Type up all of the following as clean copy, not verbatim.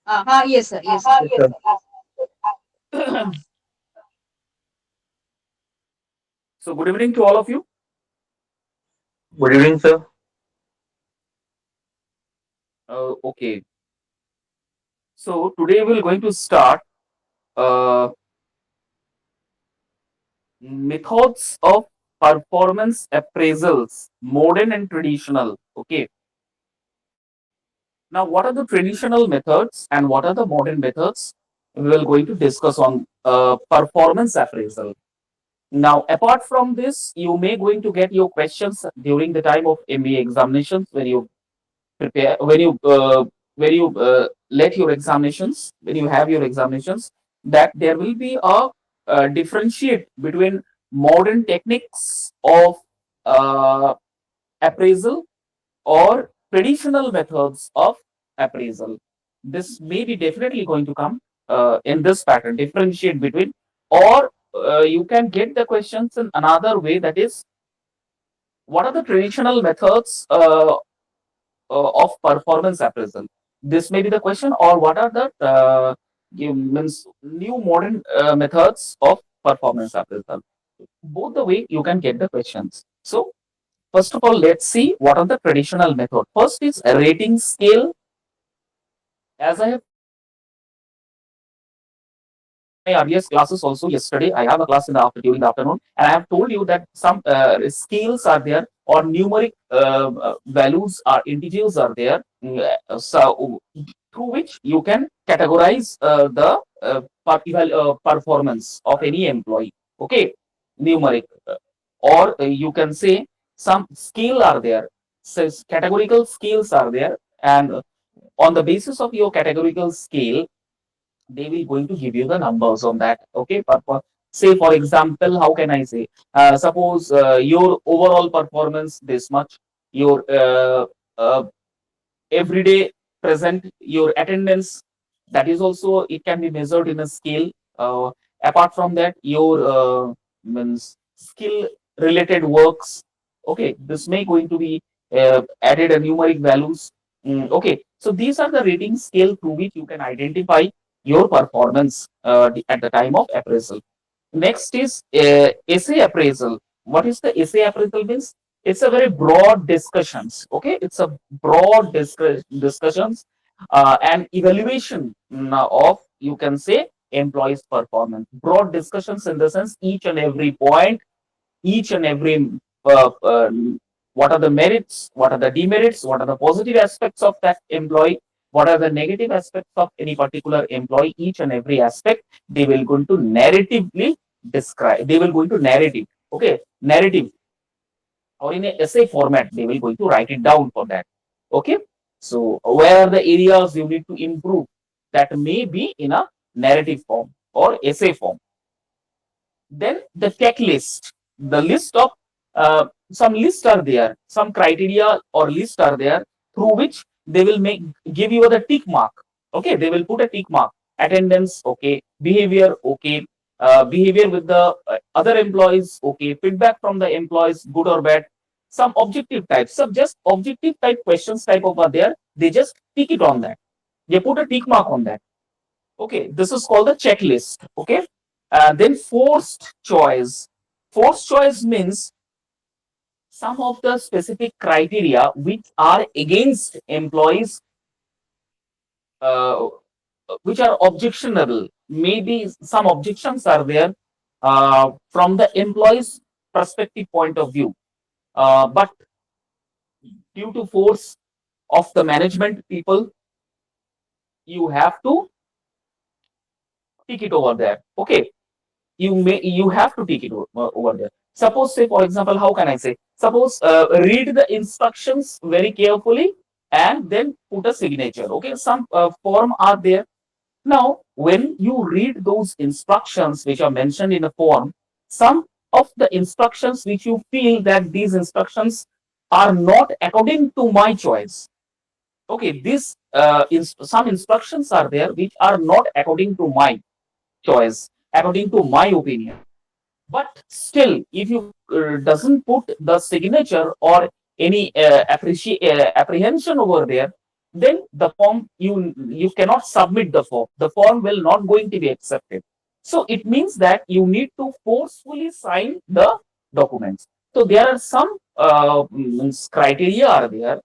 Yes, sir. Yes, sir. Yes, sir. So, good evening to all of you. Good evening, sir. Okay, so today we're going to start uh, methods of performance appraisals, modern and traditional. Okay, now what are the traditional methods and what are the modern methods? We will going to discuss on performance appraisal. Now, apart from this, you may going to get your questions during the time of MBA examinations when you prepare when you let your examinations when you have your examinations, that there will be a differentiate between modern techniques of uh, appraisal or traditional methods of appraisal. This may be definitely going to come in this pattern, differentiate between, or you can get the questions in another way, that is, what are the traditional methods of performance appraisal? This may be the question, or what are the means new modern methods of performance appraisal? Both the way you can get the questions. So first of all, let's see what are the traditional method. First is a rating scale. As I have in my earliest classes also, yesterday I have a class in the during the afternoon, and I have told you that some scales are there, or numeric values or integers are there. So through which you can categorize the performance of any employee. Okay, numeric, or you can say some scale are there. So categorical scales are there, and on the basis of your categorical scale, they will going to give you the numbers on that. Okay, say for example, how can I say? Suppose your overall performance this much, your everyday present, your attendance, that is also it can be measured in a scale. Apart from that, your means skill related works. Okay, this may going to be added a numeric values. Okay, so these are the rating scale through which you can identify your performance at the time of appraisal. Next is essay appraisal. What is the essay appraisal means? It's a very broad discussions. Okay, it's a broad discussions and evaluation of, you can say, employees' performance. Broad discussions in the sense each and every point, each and every what are the merits, what are the demerits, what are the positive aspects of that employee, what are the negative aspects of any particular employee, each and every aspect they will going to narratively describe. They will going to narrative. Okay, narrative, or in a essay format, they will going to write it down for that. Okay, so where are the areas you need to improve, that may be in a narrative form or essay form. Then the checklist, the list of some lists are there, some criteria or list are there through which they will make give you the tick mark. Okay, they will put a tick mark. Attendance, okay. Behavior, okay. Behavior with the other employees, okay. Feedback from the employees, good or bad. Some objective types, some just objective type questions type over there. They just tick it on that. They put a tick mark on that. Okay, this is called the checklist. Okay, then forced choice. Forced choice means some of the specific criteria which are against employees, uh, which are objectionable. Maybe some objections are there from the employees' perspective point of view, but due to force of the management people, you have to tick it over there. Okay, you have to take it over there. Suppose, say for example, how can I say? Suppose read the instructions very carefully and then put a signature. Okay, some form are there. Now when you read those instructions which are mentioned in the form, some of the instructions which you feel that these instructions are not according to my choice. Okay, this some instructions are there which are not according to my choice, according to my opinion. But still, if you doesn't put the signature or any apprehension over there, then the form you cannot submit the form. The form will not going to be accepted. So it means that you need to forcefully sign the documents. So there are some criteria are there,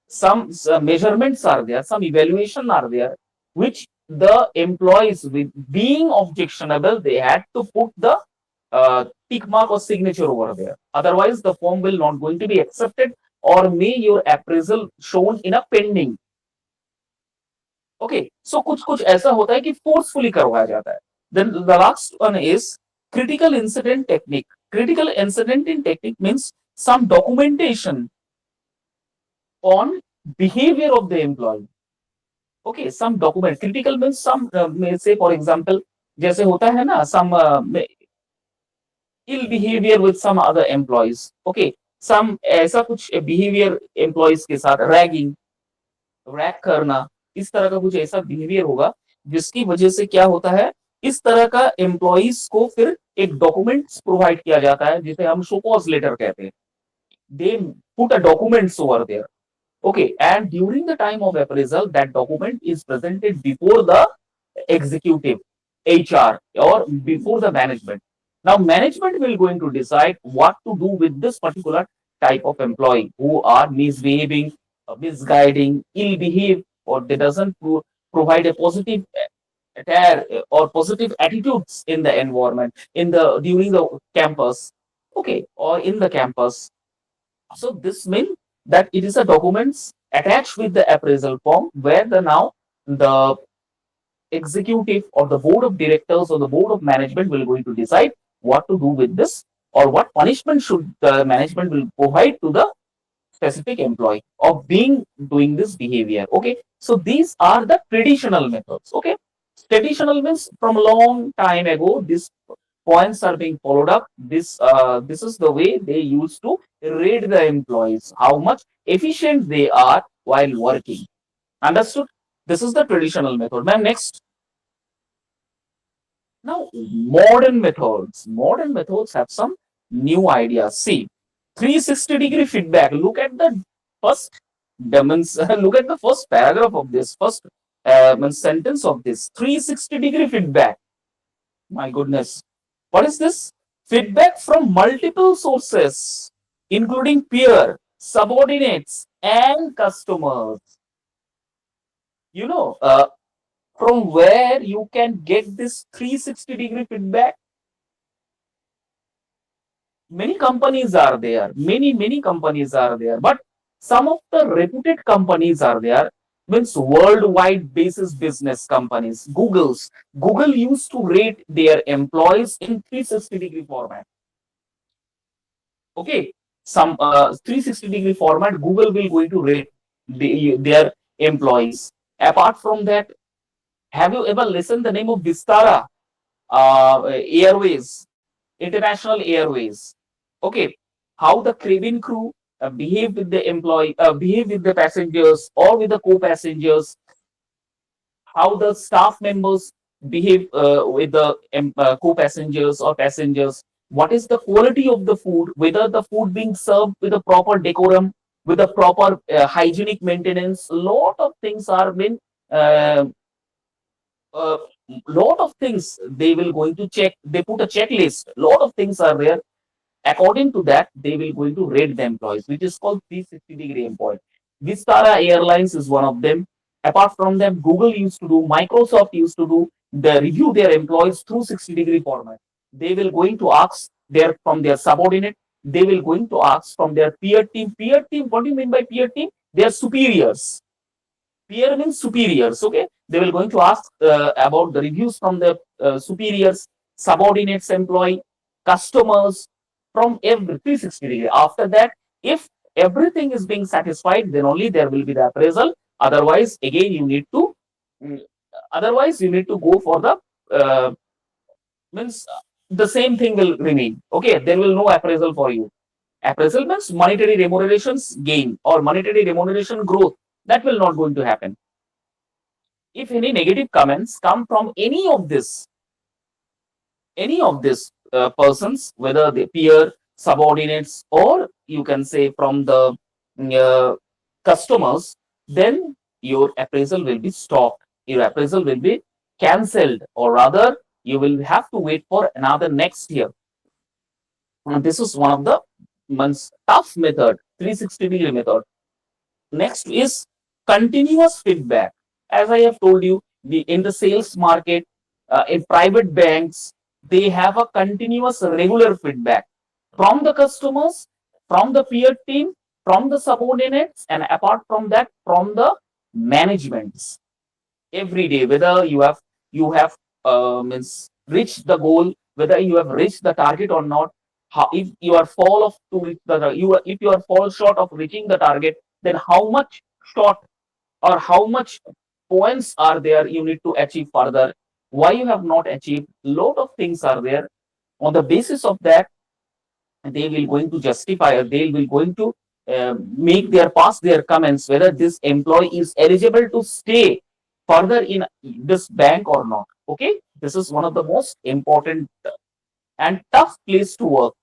some measurements are there, some evaluation are there, which the employees with being objectionable, they had to put the tick mark or signature over there. Otherwise, the form will not going to be accepted or may your appraisal shown in a pending. Okay so कुछ कुछ ऐसा होता है कि forcefully करवाया जाता है. Then the last one is critical incident technique. Critical incident in technique means some documentation on behavior of the employee. Okay, some document. Critical means some, say for example, जैसे होता है ना, some ill behavior with some other employees. Okay, some ऐसा कुछ behavior employees के साथ ragging, rack करना, इस तरह का कुछ ऐसा बिहेवियर होगा जिसकी वजह से क्या होता है, इस तरह का एम्प्लॉइज को फिर एक डॉक्यूमेंट्स प्रोवाइड किया जाता है जिसे हम शो कॉज लेटर कहते हैं. They put a documents over there. Okay, and during the time of appraisal, that document is presented before the executive, HR, or before the management. Now, management will going to decide what to do with this particular type of employee who are misbehaving, misguiding, ill behave, or they doesn't provide a positive attire or positive attitudes in the environment, in the during the campus, okay, or in the campus. So this means that it is a documents attached with the appraisal form where the now the executive or the board of directors or the board of management will going to decide what to do with this or what punishment should the management will provide to the specific employee of being doing this behavior. Okay, so these are the traditional methods. Okay, traditional means from a long time ago this points are being followed up. This is the way they used to rate the employees, how much efficient they are while working. Understood? This is the traditional method. Ma'am, next. Now, modern methods have some new ideas. See, 360-degree feedback. Look at the first look at the first paragraph of this first sentence of this 360-degree feedback. My goodness, what is this? Feedback from multiple sources, including peer, subordinates, and customers. You know, from where you can get this 360-degree feedback? Many companies are there, many companies are there, but some of the reputed companies are there, means worldwide basis business companies. Google used to rate their employees in 360-degree format. Okay, some 360-degree format, Google will going to rate their employees. Apart from that, have you ever listened the name of Vistara Airways, International Airways? Okay, how the cabin crew behave with the employee, behave with the passengers or with the co-passengers, how the staff members behave with the co-passengers or passengers, what is the quality of the food, whether the food being served with a proper decorum, with a proper hygienic maintenance. Lot of things are been uh, uh, lot of things they will going to check. They put a checklist. Lot of things are there. According to that, they will going to rate the employees, which is called 360-degree employee. Vistara Airlines is one of them. Apart from them, Google used to do, Microsoft used to do, they review their employees through 60-degree format. They will going to ask their from their subordinate. They will going to ask from their peer team. Peer team, what do you mean by peer team? They are superiors. Peer means superiors. Okay, they will going to ask about the reviews from the superiors, subordinates, employee, customers, from every 360-degree. After that, if everything is being satisfied, then only there will be the appraisal. Otherwise, again, you need to go for the means the same thing will remain. Okay, there will no appraisal for you. Appraisal means monetary remunerations gain or monetary remuneration growth. That will not going to happen. If any negative comments come from any of these persons, whether they peer, subordinates, or you can say from the customers, then your appraisal will be stopped. Your appraisal will be cancelled, or rather, you will have to wait for another next year. And this is one of the tough method, 360-degree method. Next is continuous feedback. As I have told you, in the sales market, in private banks, they have a continuous regular feedback from the customers, from the peer team, from the subordinates, and apart from that, from the managements. Every day, whether you have reached the goal, whether you have reached the target or not, how, if you are fall of to reach the you are, if you are fall short of reaching the target, then how much short or how much points are there you need to achieve further, why you have not achieved, lot of things are there. On the basis of that, they will going to justify, or they will going to make their pass their comments whether this employee is eligible to stay further in this bank or not. Okay, this is one of the most important and tough place to work.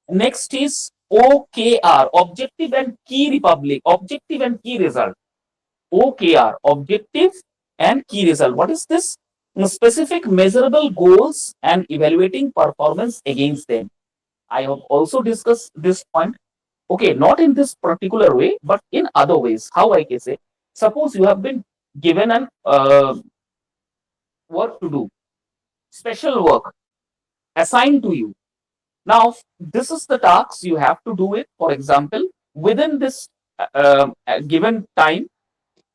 Next is OKR, objective and key result. OKR, objective and key result. What is this? Specific measurable goals and evaluating performance against them. I have also discussed this point. Okay, not in this particular way, but in other ways. How I can say? Suppose you have been given an work to do, special work assigned to you. Now, this is the task you have to do it. For example, within this given time,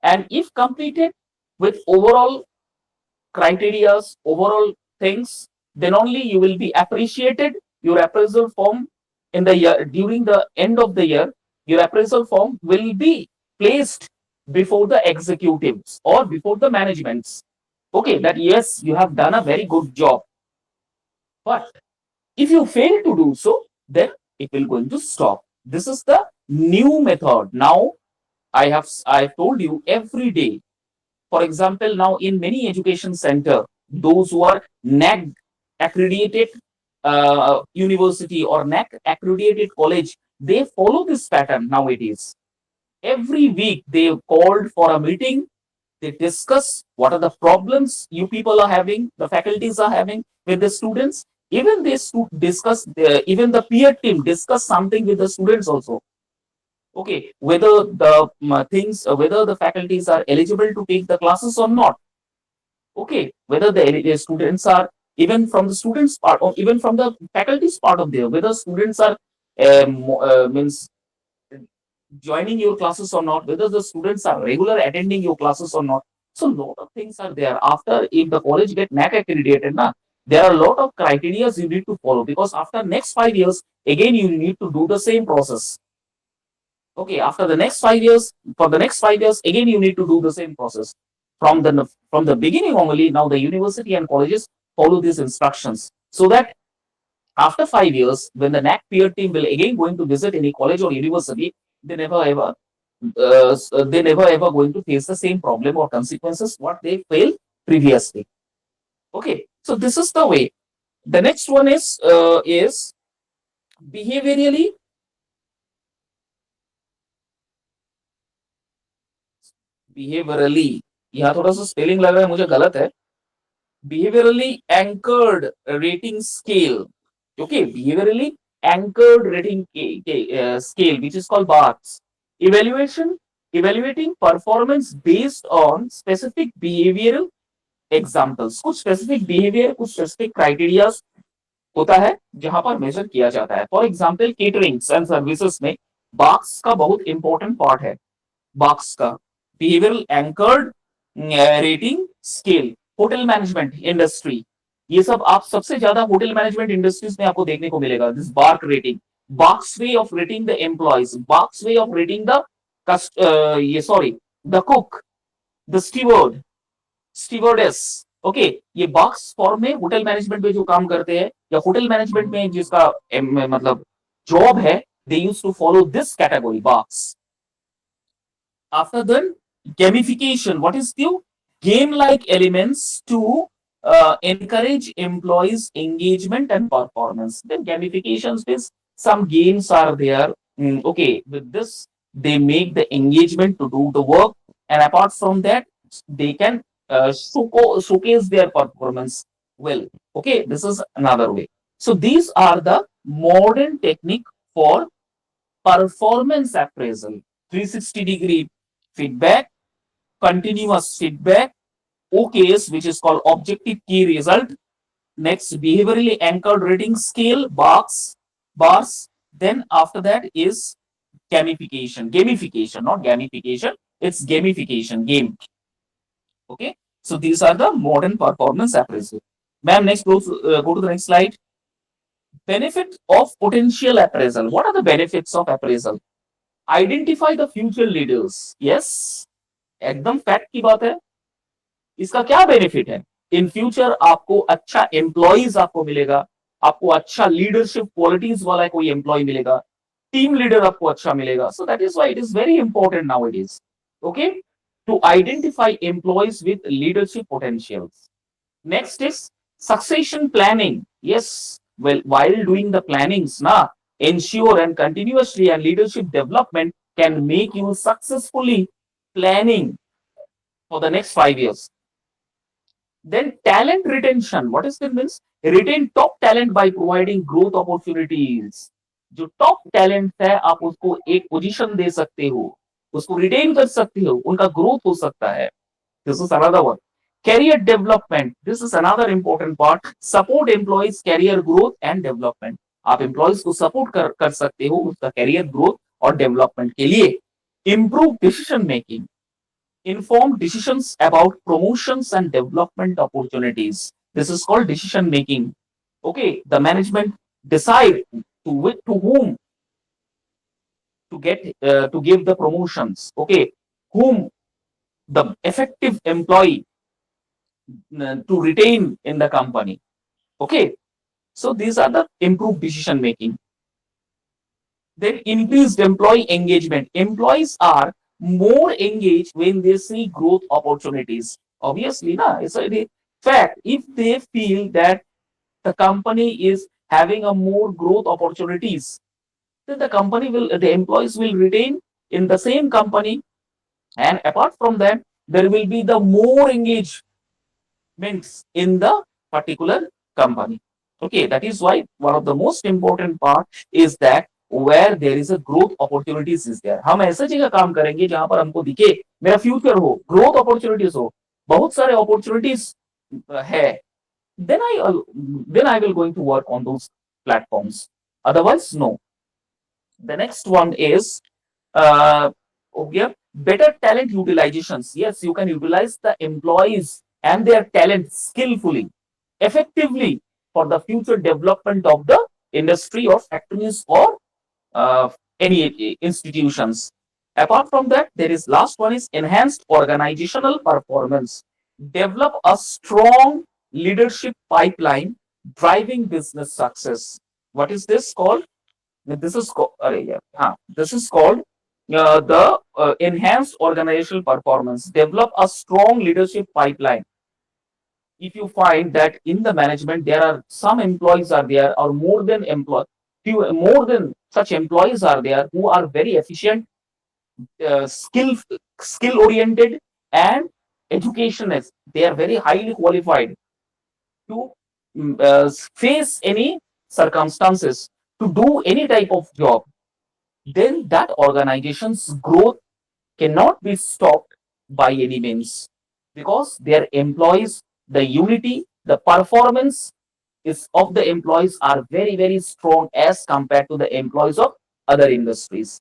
and if completed with overall criterias, overall things, then only you will be appreciated. Your appraisal form in the year, during the end of the year, your appraisal form will be placed before the executives or before the managements. Okay, that yes, you have done a very good job. But if you fail to do so, then it will going to stop. This is the new method. Now I told you every day. For example, now in many education center, those who are NAC accredited university or NAC accredited college, they follow this pattern nowadays. Every week they called for a meeting. They discuss what are the problems you people are having, the faculties are having with the students. Even they discuss, even the peer team discuss something with the students also. Okay, whether the whether the faculties are eligible to take the classes or not. Okay, whether the students are, even from the students part or even from the faculties part of there, whether students are means joining your classes or not, whether the students are regular attending your classes or not. So lot of things are there. After, if the college get NAC accredited, na, there are a lot of criteria you need to follow, because after next 5 years, again you need to do the same process. Okay, after the next 5 years, for the next 5 years, again you need to do the same process. From the beginning only, now the university and colleges follow these instructions, so that after 5 years, when the NAC peer team will again going to visit any college or university, they never ever they never ever going to face the same problem or consequences what they failed previously. Okay, so this is the way. The next one is behaviorally behaviorally यहाँ थोड़ा सा spelling लग रहा है मुझे गलत है. Behaviorally anchored rating scale. Okay, behaviorally anchored rating scale, which is called BARS. Evaluating performance based on specific behavioral examples. कुछ स्पेसिफिक बिहेवियर, कुछ स्पेसिफिक क्राइटेरिया होता है जहां पर मेजर किया जाता है. For example, caterings and services में बाक्स का बहुत इंपॉर्टेंट पार्ट है. बाक्स का behavioural anchored rating scale. Hotel management industry, ये सब आप सबसे ज्यादा होटल मैनेजमेंट इंडस्ट्रीज में आपको देखने को मिलेगा. This bark rating, barks way of rating the employees, barks way of rating the the cook, the steward, stewardess. Okay, ये बॉक्स फॉर्म में होटल मैनेजमेंट में जो काम करते हैं या होटल मैनेजमेंट में जिसका मतलब जॉब है, they use to follow this category box. After then, gamification. What is the game-like elements to encourage employees' engagement and performance? Then gamifications is some games are there. Okay, with this they make the engagement to do the work. and apart from that, they can showcase their performance well. Okay, this is another way. So these are the modern technique for performance appraisal: 360-degree feedback, continuous feedback, OKS, which is called objective key result. Next, behaviorally anchored rating scale, bars. Then after that is gamification, not gamification. It's gamification, game. Okay. So these are the modern performance appraisal. Ma'am, next go to the next slide. Benefit of potential appraisal. What are the benefits of appraisal? Identify the future leaders. Yes, एकदम fact की बात है. इसका क्या benefit है? In future आपको अच्छा employees आपको मिलेगा, आपको अच्छा लीडरशिप क्वालिटीज वाला कोई एम्प्लॉय मिलेगा, टीम लीडर आपको अच्छा मिलेगा. So that is why it is very important now it is. Okay, to identify employees with leadership potentials. Next is succession planning. Yes, well, while doing the plannings, ensure and continuously and leadership development can make you successfully planning for the next 5 years. Then talent retention. What is this means? Retain top talent by providing growth opportunities. जो top talent है आप उसको एक position दे सकते हो, उसको retain कर सकते हो, उनका ग्रोथ हो सकता है. This is another one. Career development. This is another important part. Support employees career growth and development. आप एम्प्लॉयज को सपोर्ट कर सकते हो उसका कैरियर ग्रोथ और डेवलपमेंट के लिए. Improve decision making. Informed decisions about promotions and development opportunities. This is called decision making. Okay, the management decide to whom to give the promotions. Okay, whom the effective employee to retain in the company. Okay, so these are the improved decision making. Then increased employee engagement. Employees are more engaged when they see growth opportunities. Obviously, it's a fact. If they feel that the company is having a more growth opportunities, then the employees will retain in the same company. And apart from that, there will be the more engagements in the particular company. Okay, that is why one of the most important part is that where there is a growth opportunities is there. हम ऐसे जगह काम करेंगे जहां पर हमको दिखे मेरा फ्यूचर हो, ग्रोथ अपॉर्चुनिटीज हो, बहुत सारे अपॉर्चुनिटीज है, then I will going to work on those platforms. Otherwise, no. The next one is okay, better talent utilizations. Yes, you can utilize the employees and their talent skillfully, effectively for the future development of the industry or factories or any institutions. Apart from that, there is last one is enhanced organizational performance. Develop a strong leadership pipeline driving business success. What is this called? This is called the enhanced organizational performance. Develop a strong leadership pipeline. If you find that in the management there are some employees are there or more than such employees are there who are very efficient, skill skill oriented and educationists, they are very highly qualified to face any circumstances, to do any type of job, then that organization's growth cannot be stopped by any means because their employees, the unity, the performance is of the employees are very, very strong as compared to the employees of other industries.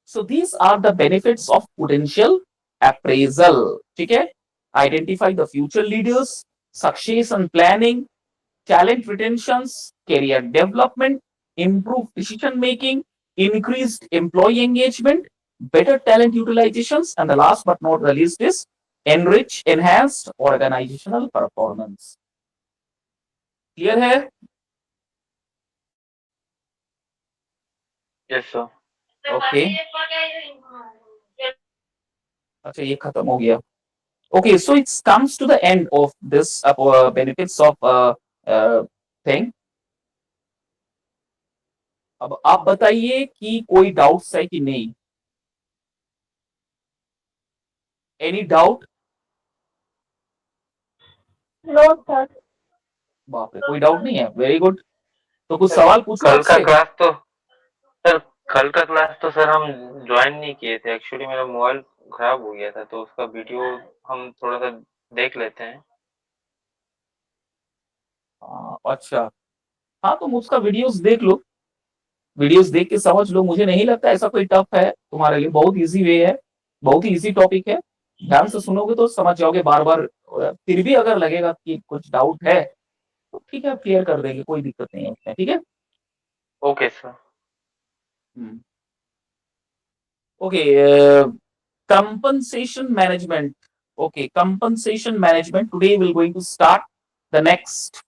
So these are the benefits of potential appraisal. Okay? Identify the future leaders, succession planning, talent retentions, career development, improved decision making, increased employee engagement, better talent utilizations, and the last but not the least is enhanced organizational performance. Clear है? Yes, sir. Okay. अच्छा ये खत्म हो गया. Okay, so it comes to the end of this benefits of thing. अब आप बताइए कि कोई डाउट्स है कि नहीं. Any doubt? No sir. बाप रे, कोई डाउट नहीं है, वेरी गुड। तो कुछ सर, सवाल पूछो कल का आपसे। क्लास तो सर कल का क्लास तो सर हम ज्वाइन नहीं किए थे, एक्चुअली मेरा मोबाइल खराब हो गया था, तो उसका वीडियो हम थोड़ा सा देख लेते हैं। अच्छा, हाँ तुम उसका वीडियोस देख लो, वीडियोस देख के समझ लो। मुझे नहीं लगता ऐसा कोई टफ है तुम्हारे लिए, बहुत इजी वे है, बहुत ही इजी टॉपिक है। ध्यान से सुनोगे तो समझ जाओगे बार बार। फिर भी अगर लगेगा कि कुछ डाउट है तो ठीक है, क्लियर कर देंगे, कोई दिक्कत नहीं है उसमें, ठीक है। Okay sir. Okay, compensation management. Okay, compensation management. Today we're going to start the next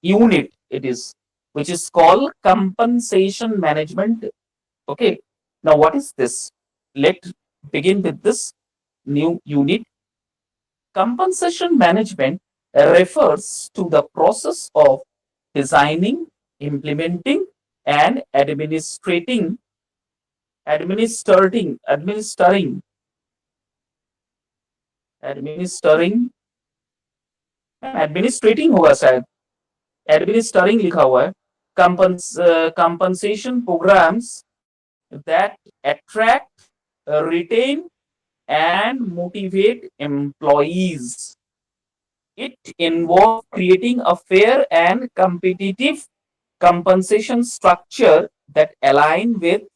unit. It is, which is called compensation management. Okay, now what is this? Let's begin with this new unit. Compensation management refers to the process of designing, implementing, and administering administrating होगा शायद, administering लिखा हुआ है। Compensation programs that attract, retain and motivate employees. It involves creating a fair and competitive compensation structure that align with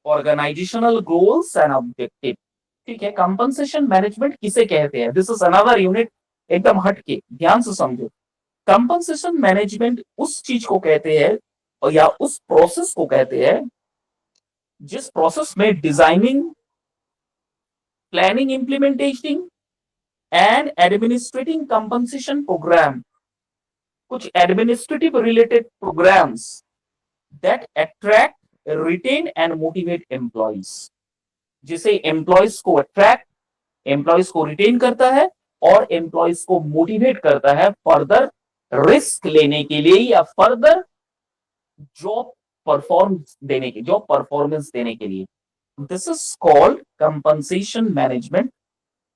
organizational goals and objectives. ठीक है, compensation management किसे कहते हैं? दिस इज अनदर यूनिट, एकदम हटके, ध्यान से समझो। कंपनसेशन मैनेजमेंट उस चीज को कहते हैं और या उस प्रोसेस को कहते हैं जिस प्रोसेस में designing, planning, implementation and administrating compensation program, कुछ administrative related programs that attract, retain and motivate employees, जिसे एम्प्लॉइज को अट्रैक्ट, एम्प्लॉइज को रिटेन करता है और एम्प्लॉइज को मोटिवेट करता है फर्दर रिस्क लेने के लिए या फर्दर जॉब परफॉर्मेंस देने के लिए। This is called compensation management.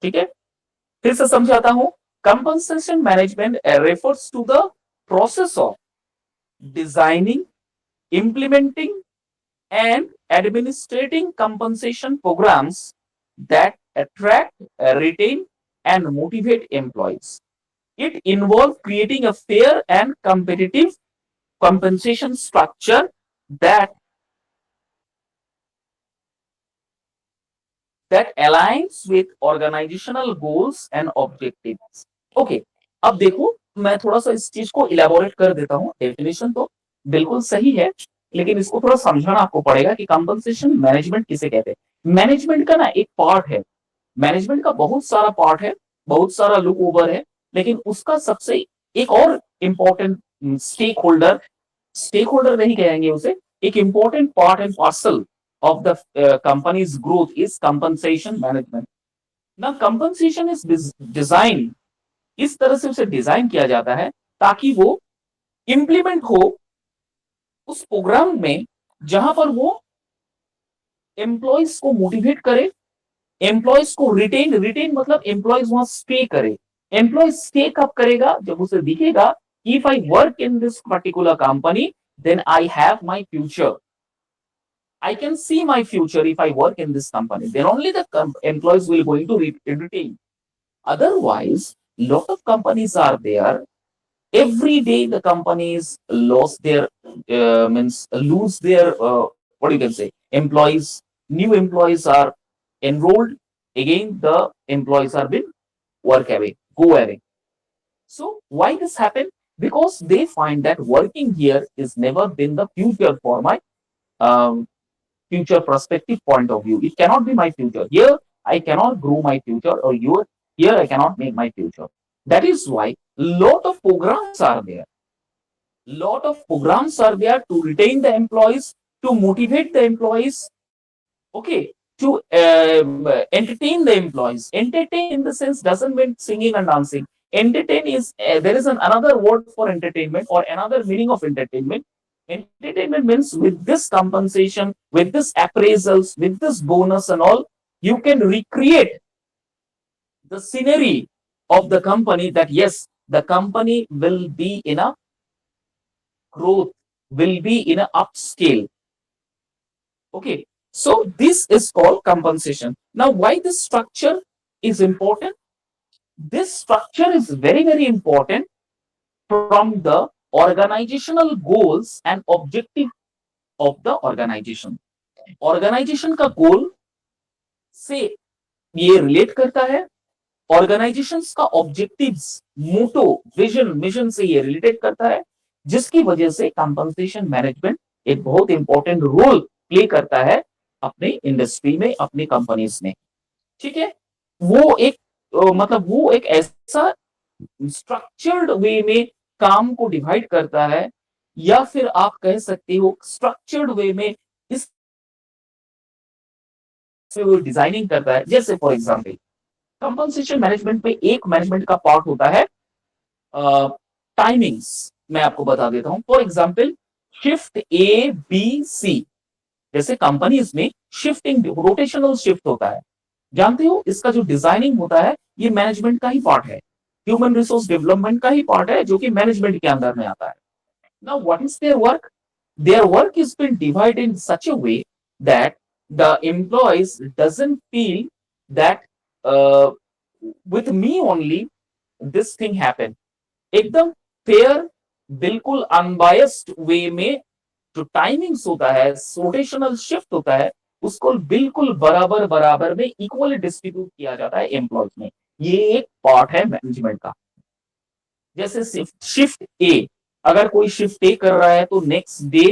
ठीक है, फिर से समझाता हूं। Compensation management refers to the process of designing, implementing and administrating compensation programs that attract, retain, and motivate employees. It involves creating a fair and competitive compensation structure that aligns with organizational goals and objectives. Okay, अब देखो, मैं थोड़ा सा इस चीज को elaborate कर देता हूं। डेफिनेशन तो बिल्कुल सही है, लेकिन इसको थोड़ा समझाना आपको पड़ेगा कि कंपनसेशन मैनेजमेंट किसे कहते हैं। मैनेजमेंट का ना एक पार्ट है, मैनेजमेंट का बहुत सारा पार्ट है, बहुत सारा लुक ओवर है, लेकिन उसका सबसे एक और इम्पोर्टेंट स्टेक होल्डर नहीं कहेंगे उसे, एक important part and parcel of the company's growth is compensation management. Now compensation is designed, इस तरह से उसे डिजाइन किया जाता है ताकि वो इंप्लीमेंट हो उस प्रोग्राम में जहां पर वो एम्प्लॉयज को मोटिवेट करे, एम्प्लॉयज को रिटेन मतलब एम्प्लॉयज वहां स्टे करे। एम्प्लॉय स्टे कब करेगा? जब उसे दिखेगा if I work in this particular company then I have my future, I can see my future if I work in this company. Then only the employees will going to retain. Otherwise, lot of companies are there. Every day the companies lose their what you can say employees. New employees are enrolled. Again, the employees are been go away. So why this happen? Because they find that working here is never been the future for my um, future perspective point of view. It cannot be my future. Here, I cannot grow my future, or here I cannot make my future. That is why lot of programs are there. Lot of programs are there to retain the employees, to motivate the employees, okay, to entertain the employees. Entertain in the sense doesn't mean singing and dancing. Entertain is there is another word for entertainment or another meaning of entertainment. Entertainment means with this compensation, with this appraisals, with this bonus and all, you can recreate the scenery of the company, that yes, the company will be in a growth, will be in a upscale. Okay, so this is called compensation. Now, why this structure is important? This structure is very, very important from the organizational goals and objective of the organization. Organization का goal से ये relate करता है, organisation का objectives, मोटो, vision, mission से ये related करता है, जिसकी वजह से कंपनसेशन मैनेजमेंट एक बहुत इंपॉर्टेंट रोल प्ले करता है अपनी इंडस्ट्री में, अपनी कंपनीज में। ठीक है, वो एक मतलब वो एक ऐसा स्ट्रक्चर्ड वे में काम को डिवाइड करता है, या फिर आप कह सकते हो स्ट्रक्चर्ड वे में इस वो डिजाइनिंग करता है। जैसे फॉर एग्जांपल कंपनसेशन मैनेजमेंट में एक मैनेजमेंट का पार्ट होता है टाइमिंग्स। मैं आपको बता देता हूं, for example shift A B C, जैसे कंपनीज में शिफ्टिंग रोटेशनल शिफ्ट होता है, जानते हो इसका जो डिजाइनिंग होता है ये मैनेजमेंट का ही पार्ट है, ह्यूमन रिसोर्स डेवलपमेंट का ही पार्ट है, जो कि मैनेजमेंट के अंदर में आता है। Now what is their work? Their work is been divided in such a way that the employees doesn't feel that uh, with me only this thing happen। एकदम फेयर, बिल्कुल अनबायस्ड वे में जो टाइमिंग्स होता है, रोटेशनल शिफ्ट होता है, उसको बिल्कुल बराबर बराबर में इक्वली डिस्ट्रीब्यूट किया जाता है एम्प्लॉयज में। ये एक पार्ट है मैनेजमेंट का। जैसे शिफ्ट ए, अगर कोई शिफ्ट ए कर रहा है तो नेक्स्ट डे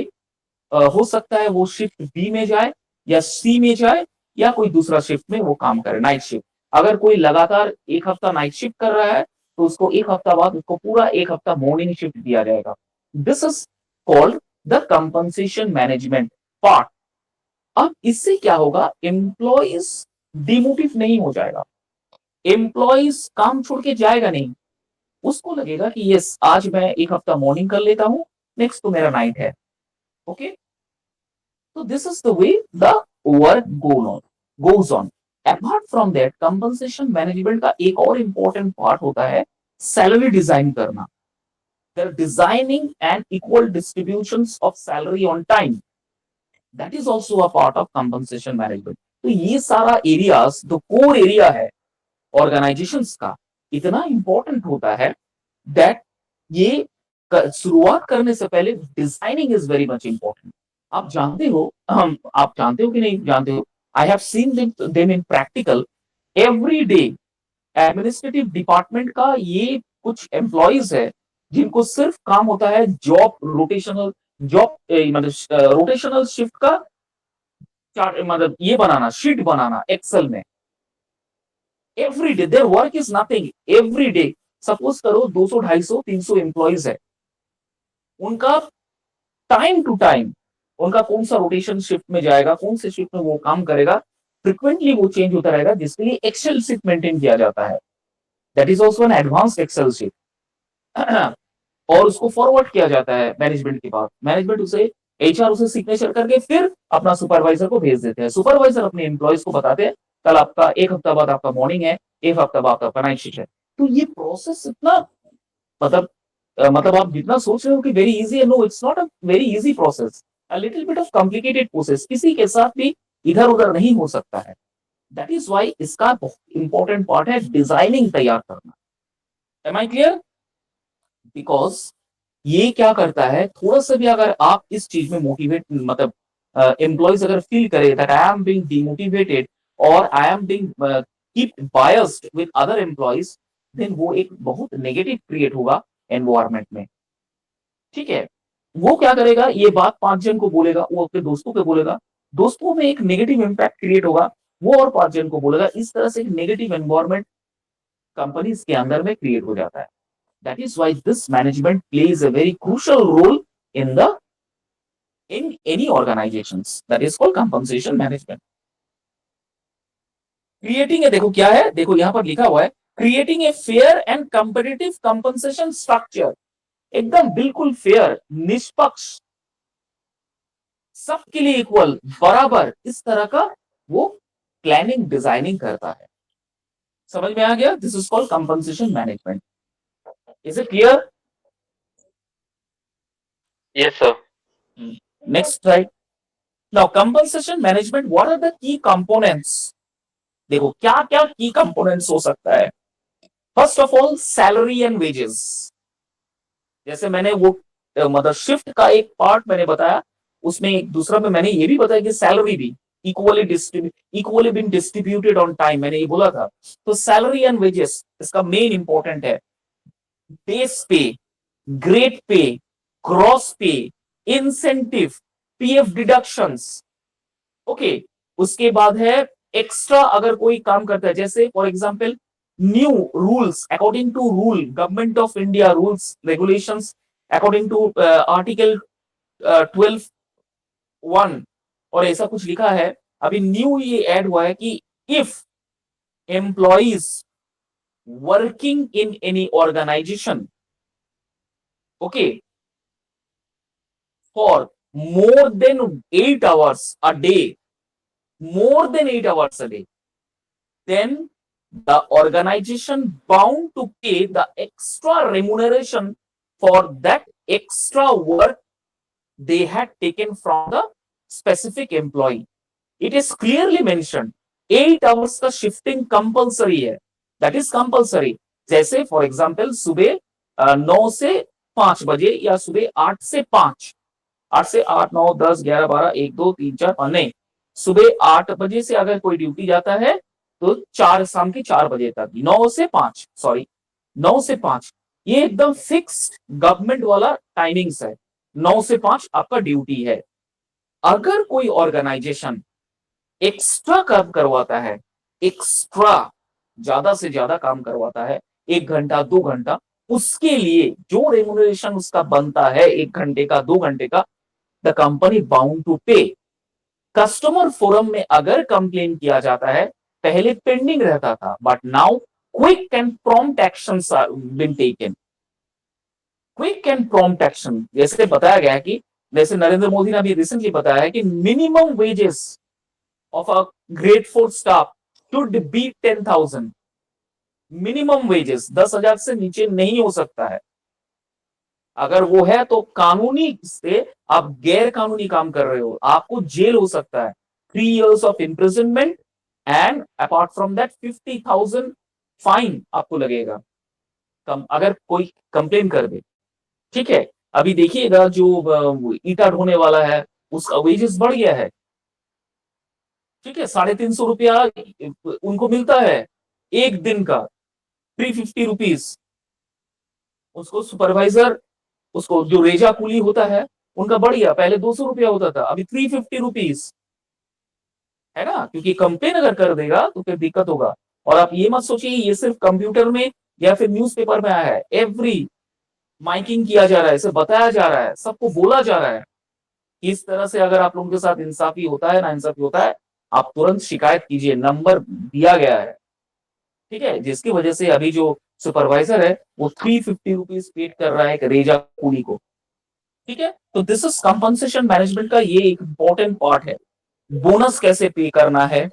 हो सकता है वो शिफ्ट बी में जाए या सी में जाए, या कोई दूसरा शिफ्ट में वो काम करे, नाइट शिफ्ट। अगर कोई लगातार एक हफ्ता नाइट शिफ्ट कर रहा है तो उसको एक हफ्ता बाद उसको पूरा एक हफ्ता मॉर्निंग शिफ्ट दिया जाएगा। This is called the compensation management part. अब इससे क्या होगा, एम्प्लॉइज डिमोटिव नहीं हो जाएगा, एम्प्लॉइज काम छोड़ के जाएगा नहीं, उसको लगेगा कि यस आज मैं एक हफ्ता मॉर्निंग कर लेता हूं, नेक्स्ट तो मेरा नाइट है। Okay, so this is the way the work goes on। Apart from that, compensation management का एक और important part होता है salary design करना। The designing and equal distributions of salary on time, that is also a part of compensation management। तो ये सारा areas जो core area है organizations का, इतना important होता है that ये शुरुआत करने से पहले designing is very much important. आप जानते हो, आप जानते हो कि नहीं जानते हो, I have seen them in practical every day. Administrative department का ये कुछ एम्प्लॉइज है जिनको सिर्फ काम होता है जॉब रोटेशनल, जॉब मतलब रोटेशनल शिफ्ट का चार्ट, मतलब ये बनाना, शीट बनाना एक्सेल में। Every day their work is nothing, every day. Suppose करो 200 250 300 एम्प्लॉइज है, उनका टाइम टू टाइम उनका कौन सा रोटेशन शिफ्ट में जाएगा, कौन से शिफ्ट में वो काम करेगा, फ्रिक्वेंटली वो चेंज होता रहेगा, जिसके लिए एक्सेल शीट मेंटेन किया जाता है। That is also an advanced Excel sheet. और उसको फॉरवर्ड किया जाता है मैनेजमेंट के पास, मैनेजमेंट उसे, एचआर उसे सिग्नेचर करके फिर अपना सुपरवाइजर को भेज देते हैं। सुपरवाइजर अपने एम्प्लॉयज को बताते हैं कल आपका एक हफ्ता बाद आपका मॉर्निंग है, एक हफ्ता बाद आपका नाइट शिफ्ट है। तो ये प्रोसेस इतना मतलब मतलब आप जितना सोच रहे हो कि वेरी इजी है, no it's not a very easy process, a little bit of complicated process, किसी के साथ भी इधर उधर नहीं हो सकता है। दैट इज वाई इसका बहुत इंपॉर्टेंट पार्ट है डिजाइनिंग तैयार करना। M I clear? बिकॉज ये क्या करता है, थोड़ा सा भी अगर आप इस चीज में मोटिवेट, मतलब एम्प्लॉयज अगर फील करे that I am being demotivated और I am being keep biased with other employees, then वो एक बहुत नेगेटिव क्रिएट होगा एनवायरमेंट में। ठीक है, वो क्या करेगा, ये बात 5 जन को बोलेगा, वो अपने दोस्तों को बोलेगा, दोस्तों में एक नेगेटिव इंपैक्ट क्रिएट होगा, वो और 5 जन को बोलेगा, इस तरह से एक नेगेटिव एनवायरमेंट कंपनीज के अंदर में क्रिएट हो जाता है। That is why this management plays a very crucial role in the in any organizations, that is called compensation management. Creating है, देखो क्या है, देखो यहां पर लिखा हुआ है creating a fair and competitive compensation structure. एकदम बिल्कुल फेयर, निष्पक्ष, सबके लिए इक्वल, बराबर, इस तरह का वो प्लानिंग डिजाइनिंग करता है। समझ में आ गया? This is called compensation management. Is it clear? Yes sir. Next right. Now compensation management, what are the key components? देखो क्या क्या की कंपोनेंट्स हो सकता है. First of all salary and wages. जैसे मैंने वो मतलब शिफ्ट का एक पार्ट मैंने बताया, उसमें एक दूसरा में मैंने ये भी बताया कि सैलरी भी equally been distributed on time, मैंने ये बोला था. तो सैलरी एंड वेजेस इसका मेन इंपॉर्टेंट है. Base pay, grade pay, cross pay, incentive, PF deductions. Okay. उसके बाद है एक्स्ट्रा, अगर कोई काम करता है, जैसे for example new rules according to rule government of India rules regulations according to article 12(1) और ऐसा कुछ लिखा है. अभी न्यू ये ऐड हुआ है कि if employees working in any organization, okay, for more than 8 hours a day, more than 8 hours a day, then the organization bound to pay the extra remuneration for that extra work they had taken from the specific employee. It is clearly mentioned 8 hours का shifting compulsory है. That is compulsory. जैसे for example सुबह 9 से 5 बजे या सुबह 8 से 5, 8 से 8, 9, 10, 11, 12, 1, 2, 3, 4, नहीं, सुबह 8 बजे से अगर कोई ड्यूटी जाता है तो शाम के 4 बजे तक, 9 से 5, सॉरी 9 से 5, ये एकदम फिक्स्ड गवर्नमेंट वाला टाइमिंग्स है. 9 से 5 आपका ड्यूटी है. अगर कोई ऑर्गेनाइजेशन एक्स्ट्रा काम करवाता है, एक्स्ट्रा ज्यादा से ज्यादा काम करवाता है, 1 घंटा 2 घंटा, उसके लिए जो रेमुनरेशन उसका बनता है 1 घंटे का 2 घंटे का, द कंपनी बाउंड टू पे. कस्टमर फोरम में अगर कंप्लेन किया जाता है, पहले पेंडिंग रहता था, but now quick and prompt actions are been taken. Quick and prompt action, जैसे बताया गया कि जैसे नरेंद्र मोदी ने अभी रिसेंटली बताया है कि minimum wages of a grade 4 staff should be 10,000. Minimum wages 10,000 से नीचे नहीं हो सकता है. अगर वो है तो कानूनी से आप गैर कानूनी काम कर रहे हो, आपको जेल हो सकता है, 3 years of imprisonment and apart from that 50,000 fine आपको लगेगा अगर कोई कंप्लेन कर दे. ठीक है. अभी देखिएगा जो ईटा ढोने वाला है उसका वेजेस बढ़ गया है. ठीक है, 350 रुपया उनको मिलता है एक दिन का, 350 रुपीज. उसको सुपरवाइजर, उसको जो रेजा कुली होता है उनका बढ़ गया, पहले 200 रुपया होता था, अभी 350 रुपीज है ना, क्योंकि कंप्लेन अगर कर देगा तो फिर दिक्कत होगा. और आप ये मत सोचिए ये सिर्फ कंप्यूटर में या फिर न्यूज़पेपर में आया है, एवरी माइकिंग किया जा रहा है, इसे बताया जा रहा है, सबको बोला जा रहा है. इस तरह से अगर आप लोगों के साथ इंसाफी होता है, ना इंसाफी होता है, आप तुरंत शिकायत कीजिए, नंबर दिया गया है. ठीक है, जिसकी वजह से अभी जो सुपरवाइजर है वो 350 रुपीज पेड कर रहा है एक रेजा कूली को. ठीक है, तो दिस इज कंपनसेशन मैनेजमेंट का ये एक इंपॉर्टेंट पार्ट है. बोनस कैसे पे करना है,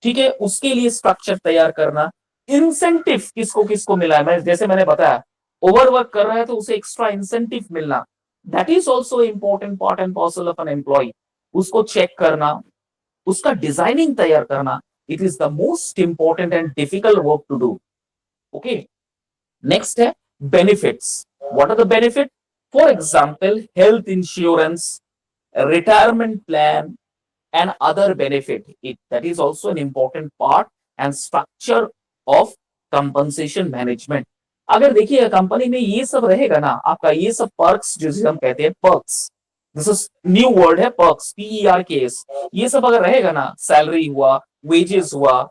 ठीक है, उसके लिए स्ट्रक्चर तैयार करना. इंसेंटिव किसको किसको मिला है, मैं जैसे मैंने बताया, ओवरवर्क कर रहा है तो उसे एक्स्ट्रा इंसेंटिव मिलना, that is also important part and parcel of an employee. उसको चेक करना, उसका डिजाइनिंग तैयार करना, it is the most important and difficult work to do. Okay. Next है benefits. What are the benefit? For example health insurance, retirement plan and other benefit. That is also an important part and structure of compensation management. अगर देखिए company में ये सब रहेगा ना, आपका ये सब पर्क्स जिसे हम कहते हैं perks, this is new word है पर्क्स, PERKS. ये सब अगर रहेगा ना, सैलरी हुआ, वेजेस हुआ,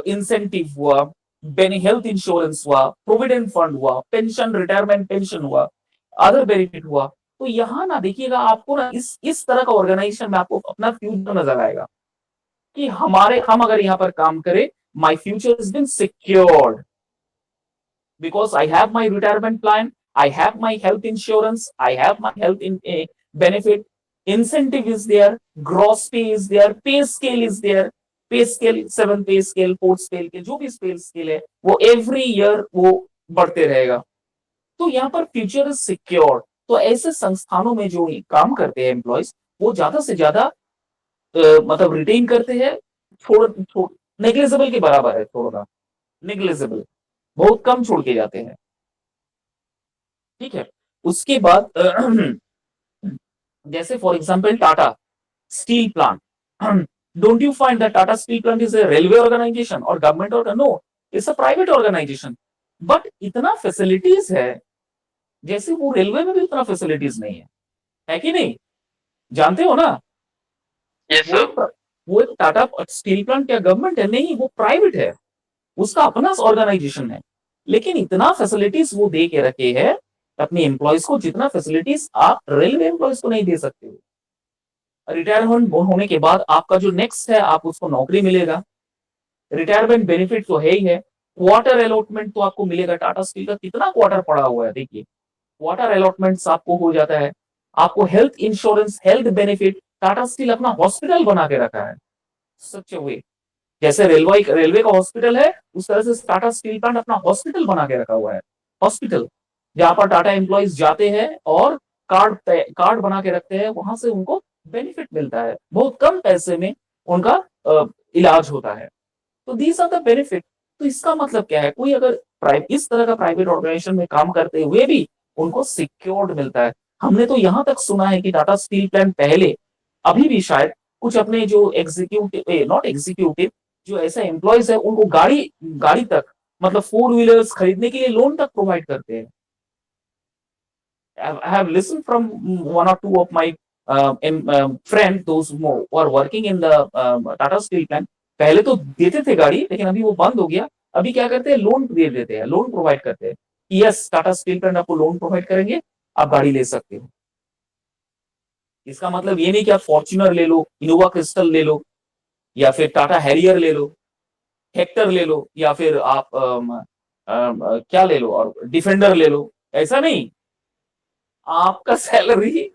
इंसेंटिव हुआ, हेल्थ इंश्योरेंस हुआ, प्रोविडेंट फंड हुआ, पेंशन रिटायरमेंट पेंशन हुआ, अदर बेनिफिट हुआ, तो यहाँ ना देखिएगा आपको ना इस तरह का ऑर्गेनाइजेशन में आपको अपना फ्यूचर नजर आएगा कि हम अगर यहाँ पर काम करें, my future is been secured because I have my retirement plan, I have my health insurance, I have my health benefit, incentive is there, gross pay is there, pay scale is there. पे scale, 7 पे scale, 4 पे scale, जो भी पे scale है वो every year वो बढ़ते रहेगा। तो यहाँ पर फ्यूचर इज सिक्योर। तो ऐसे संस्थानों में जो काम करते हैं एम्प्लॉयज, वो ज्यादा से ज्यादा मतलब रिटेन करते हैं। थोड़ा नेग्लिजिबल के बराबर है, थोड़ा नेग्लिजिबल, बहुत कम छोड़ के जाते हैं। ठीक है। उसके बाद जैसे for example Tata steel plant, don't you find that Tata steel plant is a railway organisation और government organ? No, it's a private organisation. But इतना फैसिलिटीज है, जैसे वो रेलवे में भी उतना फैसिलिटीज नहीं है कि नहीं? जानते हो ना? यस वो सर। एक वो एक टाटा स्टील प्लांट क्या गवर्नमेंट है? नहीं, वो प्राइवेट है, उसका अपना ऑर्गेनाइजेशन है। लेकिन इतना फैसिलिटीज वो दे के रखे हैं अपने एम्प्लॉयज को, जितना फैसिलिटीज आप रेलवे एम्प्लॉयज को नहीं दे सकते हो। रिटायरमेंट होने के बाद आपका जो नेक्स्ट है, आप उसको नौकरी मिलेगा, रिटायरमेंट बेनिफिट तो है ही है। क्वार्टर अलॉटमेंट तो आपको मिलेगा। टाटा स्टील का कितना क्वार्टर पड़ा हुआ है, देखिए क्वार्टर अलॉटमेंट आपको हो जाता है। आपको health insurance, health benefit, Tata steel अपना हॉस्पिटल बना के रखा है सच वे। जैसे रेलवे का हॉस्पिटल है, उस तरह से टाटा स्टील प्लांट अपना हॉस्पिटल बना के रखा हुआ है। हॉस्पिटल जहां पर टाटा एम्प्लॉयज जाते हैं और कार्ड बना के रखते हैं, वहां से उनको बेनिफिट मिलता है, बहुत कम पैसे में उनका इलाज होता है। तो दीज आर द बेनिफिट। तो इसका मतलब क्या है, कोई अगर इस तरह का प्राइवेट ऑर्गेनाइजेशन में काम करते हुए भी उनको सिक्योर्ड मिलता है। हमने तो यहां तक सुना है कि टाटा स्टील प्लांट पहले, अभी भी शायद कुछ अपने जो एग्जीक्यूटिव, नॉट एग्जीक्यूटिव, जो ऐसे एम्प्लॉयज है, उनको गाड़ी गाड़ी तक, मतलब 4 व्हीलर्स खरीदने के लिए लोन तक प्रोवाइड करते हैं। I have listened from one or two of my friends, those who are working in the Tata Steel plant. पहले तो देते थे गाड़ी, लेकिन अभी वो बंद हो गया। अभी क्या करते हैं, लोन दे देते हैं, लोन प्रोवाइड करते हैं। यस, टाटा स्टील प्लांट आपको लोन प्रोवाइड करेंगे, आप गाड़ी ले सकते हो। इसका मतलब ये नहीं कि आप फॉर्च्यूनर ले लो, इनोवा क्रिस्टल ले लो, या फिर टाटा हैरियर ले लो, हेक्टर ले लो, या फिर आप क्या ले लो, और डिफेंडर ले लो। ऐसा नहीं। आपका salary,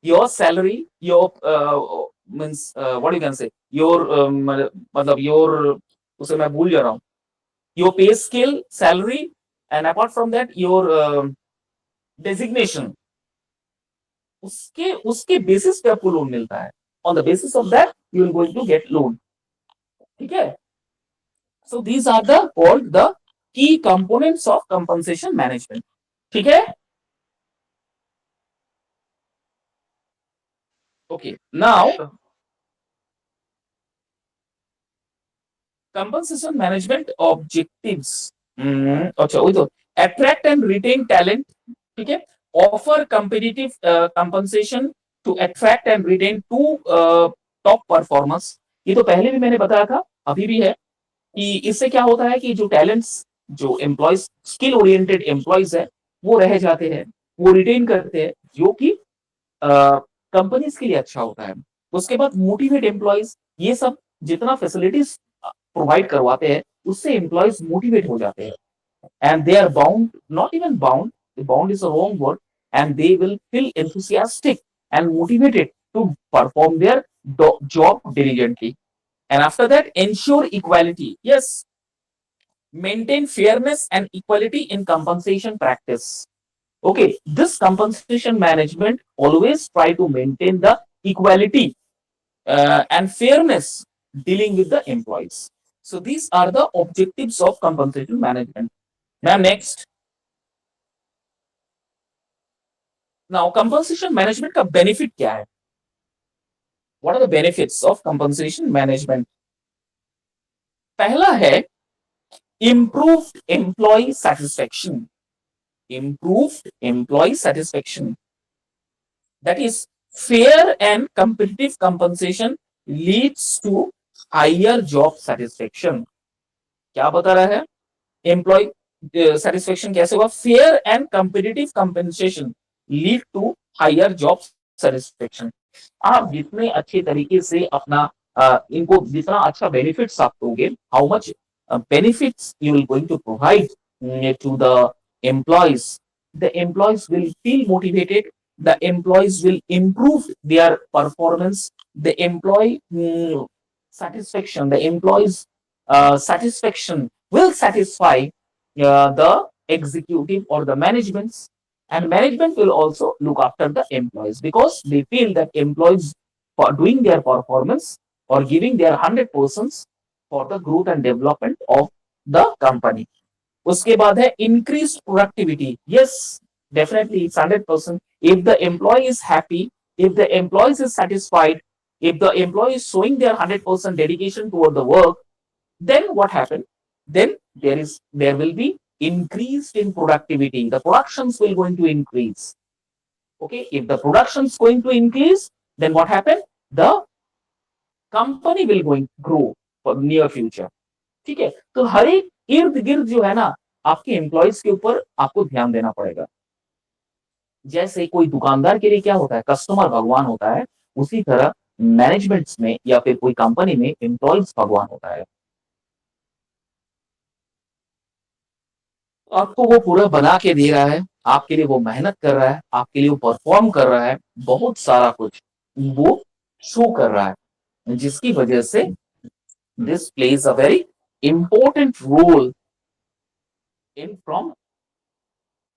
your salary, your means what you can say, your मतलब योर, उसे मैं भूल जा रहा हूँ, your pay scale, salary, and apart from that your designation, उसके उसके बेसिस पे आपको लोन मिलता है। On the basis of that you will going to get loan. ठीक है। So these are the called the key components of compensation management. ठीक है। Okay, now sir compensation management objectives। अच्छा, वही तो, attract and retain talent। ठीक है। offer competitive compensation to attract and retain two top performers। ये तो पहले भी मैंने बताया था, अभी भी है, कि इससे क्या होता है कि जो टैलेंट्स, जो एम्प्लॉयज, स्किल ओरिएंटेड एम्प्लॉयज है, वो रह जाते हैं, वो रिटेन करते हैं, जो कि कंपनीज के लिए अच्छा होता है। उसके बाद मोटिवेट एम्प्लॉयज, ये सब जितना फैसिलिटीज प्रोवाइड करवाते हैं, उससे एम्प्लॉयज मोटिवेट हो जाते हैं, and they are bound, not even bound, bound is a wrong word, and they will feel enthusiastic and motivated to perform their job diligently. And after that, ensure equality. Yes, maintain fairness and equality in compensation practice. Okay, this compensation management always try to maintain the equality and fairness dealing with the employees. So these are the objectives of compensation management. Now next, now compensation management का benefit क्या है? What are the benefits of compensation management? पहला है improved employee satisfaction. Improved employee satisfaction. That is, fair and competitive compensation leads to higher job satisfaction. क्या बता रहा है? Employ satisfaction कैसे होगा? Fair and competitive compensation lead to higher job satisfaction. आप जितने अच्छे तरीके से अपना इनको जितना अच्छा बेनिफिट्स आप दोगे, how much benefits you will going to provide to the employees, the employees will feel motivated, the employees will improve their performance, the employee satisfaction, the employees satisfaction will satisfy the executive or the managements, and management will also look after the employees because they feel that employees for doing their performance or giving their 100% for the growth and development of the company. उसके बाद है increased productivity. Yes, definitely it's 100%. If the employee is happy, if the employee is satisfied, if the employee is showing their 100% dedication toward the work, then what happened? Then there will be increased in productivity. The productions will going to increase. Okay, if the production is going to increase, then what happened? The company will going to grow for near future. ठीक है, तो हर एक इर्द गिर्द जो है ना, आपके एम्प्लॉयज के ऊपर आपको ध्यान देना पड़ेगा. जैसे कोई दुकानदार के लिए क्या होता है, कस्टमर भगवान होता है, उसी तरह मैनेजमेंट्स में या फिर कोई कंपनी में एम्प्लॉयज भगवान होता है. आपको वो पूरा बना के दे रहा है, आपके लिए वो मेहनत कर रहा है, आपके लिए वो परफॉर्म कर रहा है, बहुत सारा कुछ वो शो कर रहा है, जिसकी वजह से this plays a very important role in from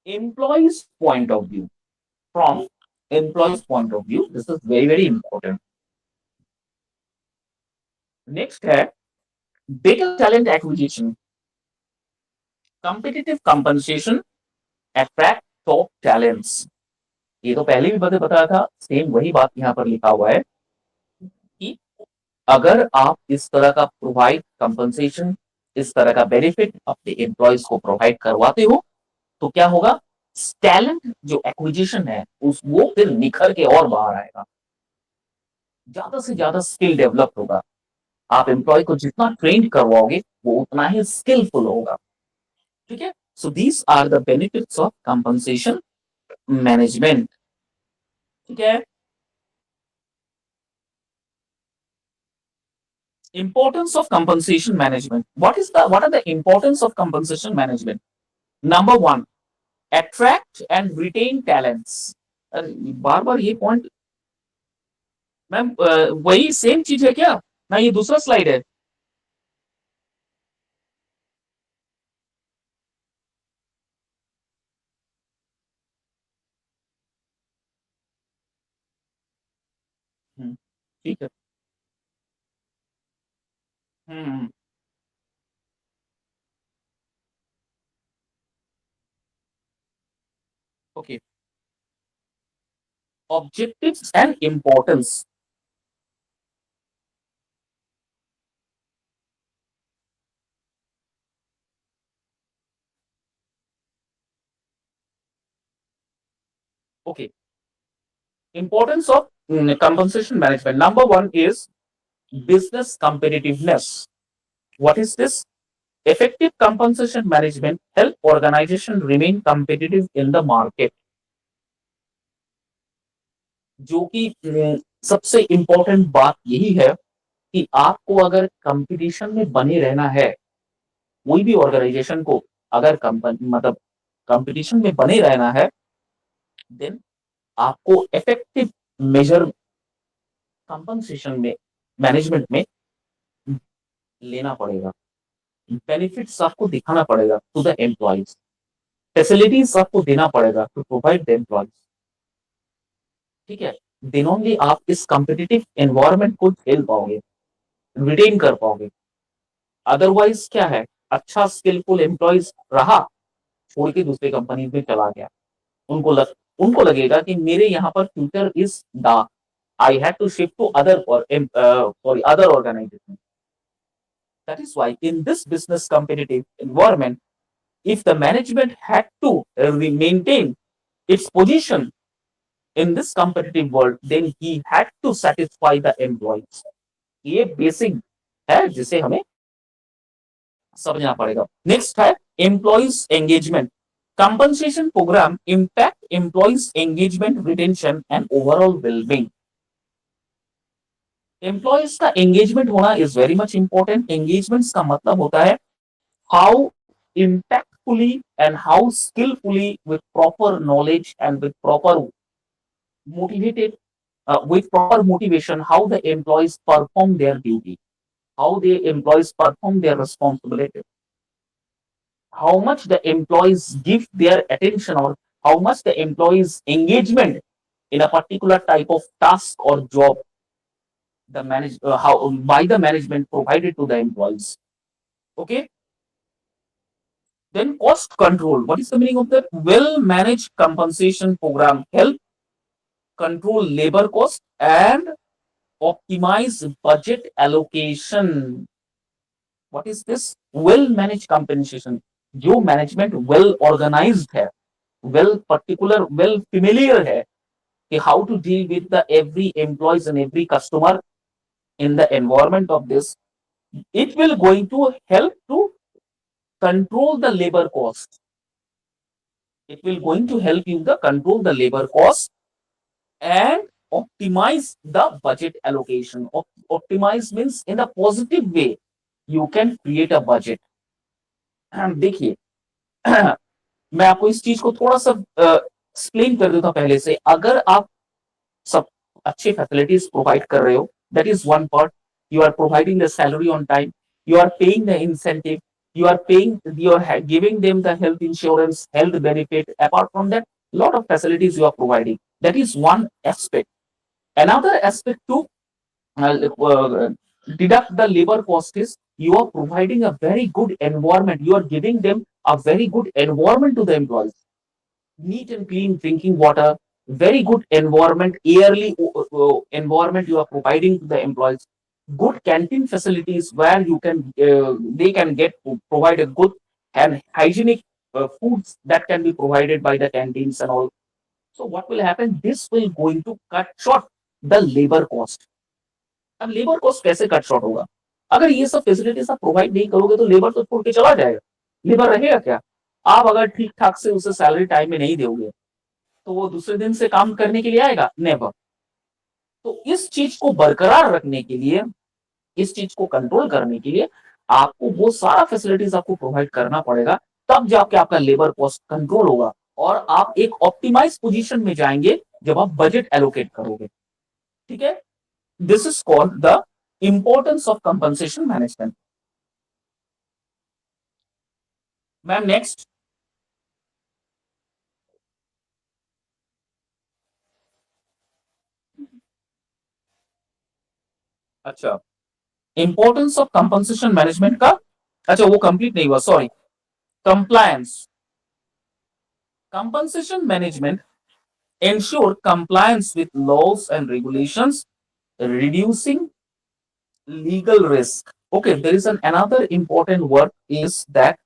employees point of view. From employees point of view, this is very very important. Next है better talent acquisition. Competitive compensation attract top talents. ये तो पहले भी मैंने बताया था, same वही बात यहाँ पर लिखा हुआ है कि अगर आप इस तरह का प्रोवाइड कंपनसेशन, इस तरह का बेनिफिट अपने एम्प्लॉयज को प्रोवाइड करवाते हो, तो क्या होगा, टैलेंट जो एक्विजिशन है उस वो फिर निखर के और बाहर आएगा, ज्यादा से ज्यादा स्किल डेवलप होगा. आप एम्प्लॉय को जितना ट्रेन करवाओगे वो उतना ही स्किलफुल होगा. ठीक है, so these are the benefits of compensation management. ठीक है, importance of compensation management. What are the importance of compensation management? Number one, attract and retain talents. बार बार ये पॉइंट मैम वही सेम चीज है क्या ना, ये दूसरा स्लाइड है. ठीक है. Hmm. Okay, objectives and importance. Okay, importance of compensation management. Number one is business competitiveness. What is this? Effective compensation management help organization remain competitive in the market. जो कि सबसे इंपॉर्टेंट बात यही है कि आपको अगर कंपटीशन में बने रहना है, कोई भी ऑर्गेनाइजेशन को अगर कंपनी मतलब कंपटीशन में बने रहना है, देन आपको इफेक्टिव मेजर कंपनसेशन में मैनेजमेंट में लेना पड़ेगा. बेनिफिट्स आपको दिखाना पड़ेगा टू द एम्प्लॉइज, फैसिलिटीज आपको देना पड़ेगा टू प्रोवाइड द एम्प्लॉइज. ठीक है, देन ओनली आप इस कॉम्पिटिटिव एनवायरनमेंट को झेल पाओगे, रिटेन कर पाओगे. अदरवाइज क्या है, अच्छा स्किलफुल एम्प्लॉइज रहा, छोड़ के दूसरे कंपनी में चला गया, उनको लगेगा कि मेरे यहाँ पर future is dark, I have to shift to other sorry other organization. That is why in this business competitive environment, if the management had to maintain its position in this competitive world, then he had to satisfy the employees. ये basic है जिसे हमें समझना पड़ेगा. Next है employees engagement. Compensation program impact employees engagement, retention and overall wellbeing. Employees का engagement होना is very much important. Engagement का मतलब होता है how impactfully and how skillfully, with proper knowledge and with proper motivated with proper motivation, how the employees perform their duty. how the employees perform their responsibility, how much the employees give their attention, or how much the employees engagement in a particular type of task or job the manage how by the management provided to the employees. Okay, then cost control. What is the meaning of that? Well managed compensation program help control labor cost and optimize budget allocation. What is this? Well managed compensation. जो management well organized है, well particular, well familiar है कि how to deal with the every employees and every customer in the environment of this, it will going to help to control the labor cost. It will going to help you to control the labor cost and optimize the budget allocation. Optimize means in a positive way you can create a budget. देखिए मैं आपको इस चीज को थोड़ा सा explain कर देता हूं पहले से. अगर आप सब अच्छे फैसिलिटीज प्रोवाइड कर रहे हो, that is one part. You are providing the salary on time, you are paying the incentive, you are paying, you are giving them the health insurance, health benefit. Apart from that, lot of facilities you are providing. That is one aspect. Another aspect to uh, deduct the labor cost is you are providing a very good environment, you are giving them a very good environment to the employees. Neat and clean drinking water, very good environment, yearly environment you are providing to the employees. Good canteen facilities where you can they can get provide a good and hygienic foods that can be provided by the canteens and all. So what will happen? This will going to cut short the labor cost. अब labour cost कैसे cut short होगा? अगर ये सब facilities आप provide नहीं करोगे तो लेबर तो छोड़ के चला जाएगा. लेबर रहेगा क्या? आप अगर ठीक ठाक से उसे सैलरी टाइम में नहीं दोगे तो वो दूसरे दिन से काम करने के लिए आएगा? नेवर. तो इस चीज को बरकरार रखने के लिए, इस चीज को कंट्रोल करने के लिए आपको वो सारा फैसिलिटीज आपको प्रोवाइड करना पड़ेगा. तब जाके आपका लेबर कॉस्ट कंट्रोल होगा और आप एक ऑप्टिमाइज पोजीशन में जाएंगे जब आप बजट एलोकेट करोगे. ठीक है? This is called the importance of compensation management. Ma'am, next. अच्छा, importance of compensation management का, अच्छा वो कंप्लीट नहीं हुआ, sorry. Compliance. Compensation management ensure compliance with laws and regulations, reducing legal risk. Okay, there is another important word is that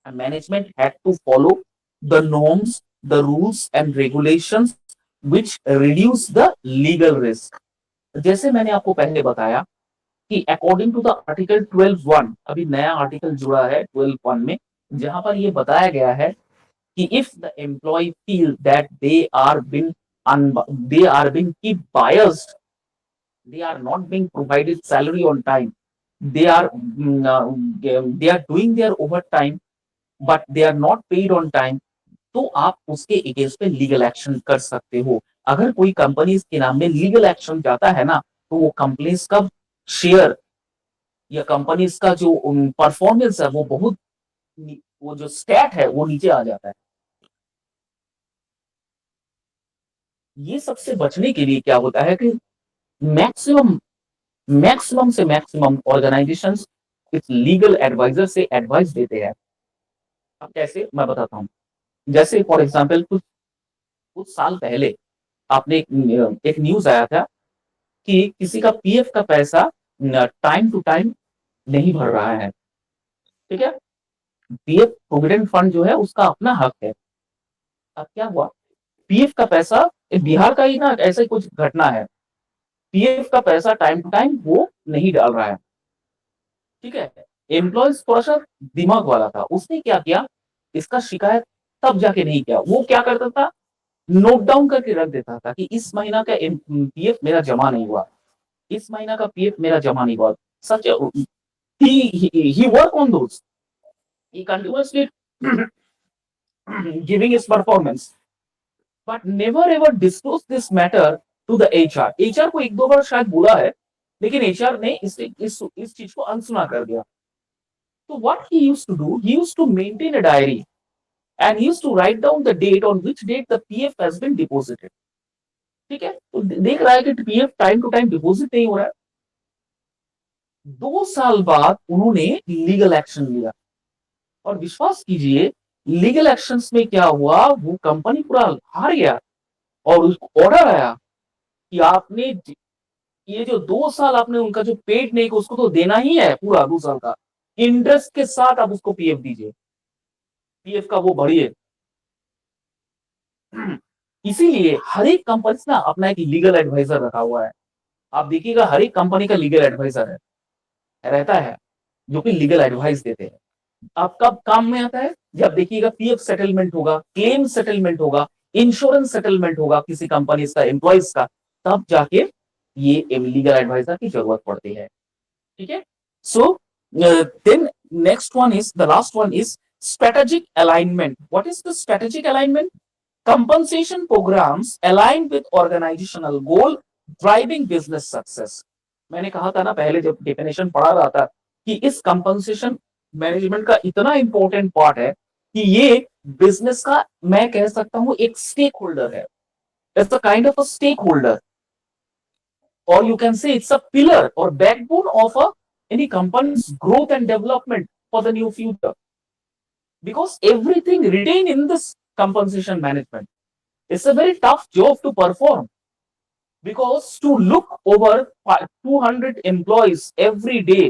management had to follow the norms, the rules and regulations which reduce the legal risk. जैसे मैंने आपको पहले बताया कि according to the article 12(1), अभी नया article जुड़ा है 12(1) में, जहां पर ये बताया गया है कि if the employee feel that they are being keep biased, they are not being provided salary on time, they are they are doing their overtime but they are not paid on time, तो आप उसके against पे legal action कर सकते हो. अगर कोई company के नाम में लीगल एक्शन जाता है ना तो वो कंपनीज का शेयर या कंपनीज का जो परफॉर्मेंस है वो बहुत, वो जो स्टैट है वो नीचे आ जाता है. ये सबसे बचने के लिए क्या होता है कि मैक्सिमम मैक्सिमम से मैक्सिमम ऑर्गेनाइजेशंस इस लीगल एडवाइजर से एडवाइस देते हैं. अब कैसे मैं बताता हूँ. जैसे फॉर एग्जाम्पल कुछ साल पहले आपने एक न्यूज आया था कि किसी का पीएफ का पैसा टाइम टू टाइम नहीं भर रहा है. ठीक है? पीएफ प्रोविडेंट फंड जो है उसका अपना हक है. अब क्या हुआ, पीएफ का पैसा, बिहार का ही ना ऐसा कुछ घटना है, पीएफ का पैसा टाइम टू टाइम वो नहीं डाल रहा है. ठीक है? एम्प्लॉयज थोड़ा सा दिमाग वाला था, उसने क्या किया, इसका शिकायत तब जाके नहीं किया. वो क्या करता था, नोट डाउन करके रख देता था कि इस महीना का पीएफ मेरा जमा नहीं हुआ, इस महीना का पीएफ मेरा जमा नहीं हुआ. सच he work on those, he continuously giving his performance but never ever disclose this matter to the HR. HR को एक दो बार शायद बोला है लेकिन एचआर ने इस चीज को अनसुना कर दिया. तो what he used to do, he used to maintain a diary and he used to write down the date on which date the PF has been deposited. ठीक है, तो देख रहा है कि PF time to time deposit नहीं हो रहा है. 2 साल बाद उन्होंने लीगल एक्शन लिया और विश्वास कीजिए लीगल एक्शंस में क्या हुआ, वो कंपनी पूरा हार गया और उसको ऑर्डर आया कि आपने ये जो 2 साल आपने उनका जो पेड नहीं उसको तो देना ही है पूरा 2 साल का इंटरेस्ट के साथ, आप उसको पीएफ दीजिए, पीएफ का वो बढ़िए. इसीलिए हर एक कंपनी ना अपना एक लीगल एडवाइजर रखा हुआ है. आप देखिएगा हर एक कंपनी का लीगल एडवाइजर रहता है जो कि लीगल एडवाइस देते हैं. आपका काम में आता है जब देखिएगा पीएफ सेटलमेंट होगा, क्लेम सेटलमेंट होगा, इंश्योरेंस सेटलमेंट होगा किसी कंपनी का एम्प्लॉइज का, तब जाके ये लीगल एडवाइजर की जरूरत पड़ती है. ठीक है, so then next one is the last one is strategic alignment. What is the strategic alignment? Compensation programs aligned with organizational goal driving business success. मैंने कहा था ना पहले जब डेफिनेशन पढ़ा रहा था कि इस कंपनसेशन मैनेजमेंट का इतना इंपॉर्टेंट पार्ट है कि ये बिजनेस का मैं कह सकता हूं एक स्टेक होल्डर है. It's a kind of a stakeholder or you can say it's a pillar or backbone of any company's growth and development for the new future. Because everything retained in this compensation management, it's a very tough job to perform. Because to look over 200 employees every day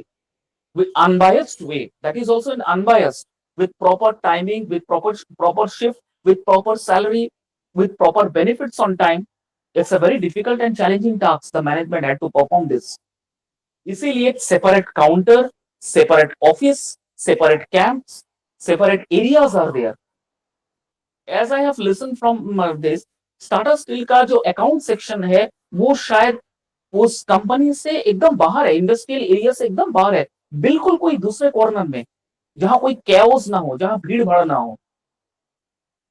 with unbiased way, that is also an unbiased, with proper timing, with proper shift, with proper salary, with proper benefits on time, it's a very difficult and challenging task the management had to perform this. इसीलिए separate counter, separate office, separate camps, separate areas are there. As I have listened from this, Tata steel का जो account section है वो शायद उस company से एकदम बाहर है, इंडस्ट्रियल एरिया से एकदम बाहर है, बिल्कुल कोई दूसरे कॉर्नर में, जहां कोई कैओस ना हो, जहां भीड़ भाड़ ना हो.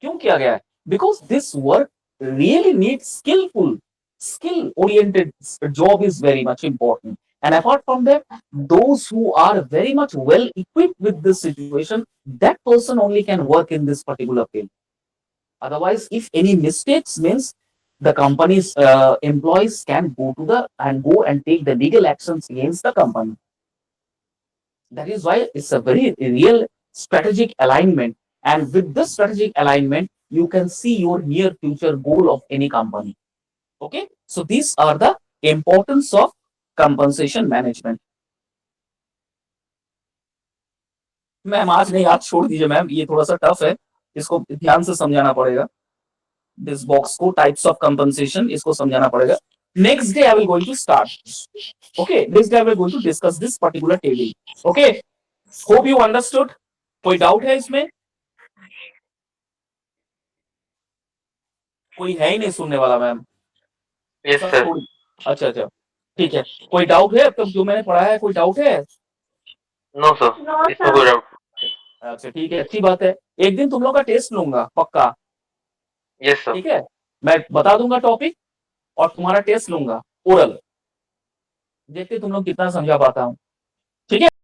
क्यों किया गया है? Because this work really need skillful, skill oriented job is very much important. And apart from that, those who are very much well equipped with this situation, that person only can work in this particular field. Otherwise, if any mistakes means the company's employees can go and take the legal actions against the company. That is why it's a very real strategic alignment. And with this strategic alignment, you can see your near future goal of any company. Okay, so these are the importance of compensation management. Ma'am आज नहीं, आज छोड़ दीजिए ma'am, ये थोड़ा सा tough है, इसको ध्यान से समझाना पड़ेगा. दिस बॉक्स को टाइप्स ऑफ कंपनसेशन इसको समझाना पड़ेगा. Next day I will going to start. Okay, next day I will going to discuss this particular table. Okay, hope you understood. कोई डाउट है इसमें? कोई है ही नहीं सुनने वाला मैम. Yes sir. अच्छा अच्छा, ठीक है. कोई डाउट है अब तक जो मैंने पढ़ा है? कोई डाउट है? नो सर, इसमें कोई डाउट. अच्छा ठीक है, अच्छी बात है. एक दिन तुम लोग का टेस्ट लूंगा पक्का. Yes sir. ठीक है, मैं बता दूंगा टॉपिक और तुम्हारा टेस्ट लूंगा ओरल. देखते तुम लोग कितना समझा पाता हूँ. ठीक है.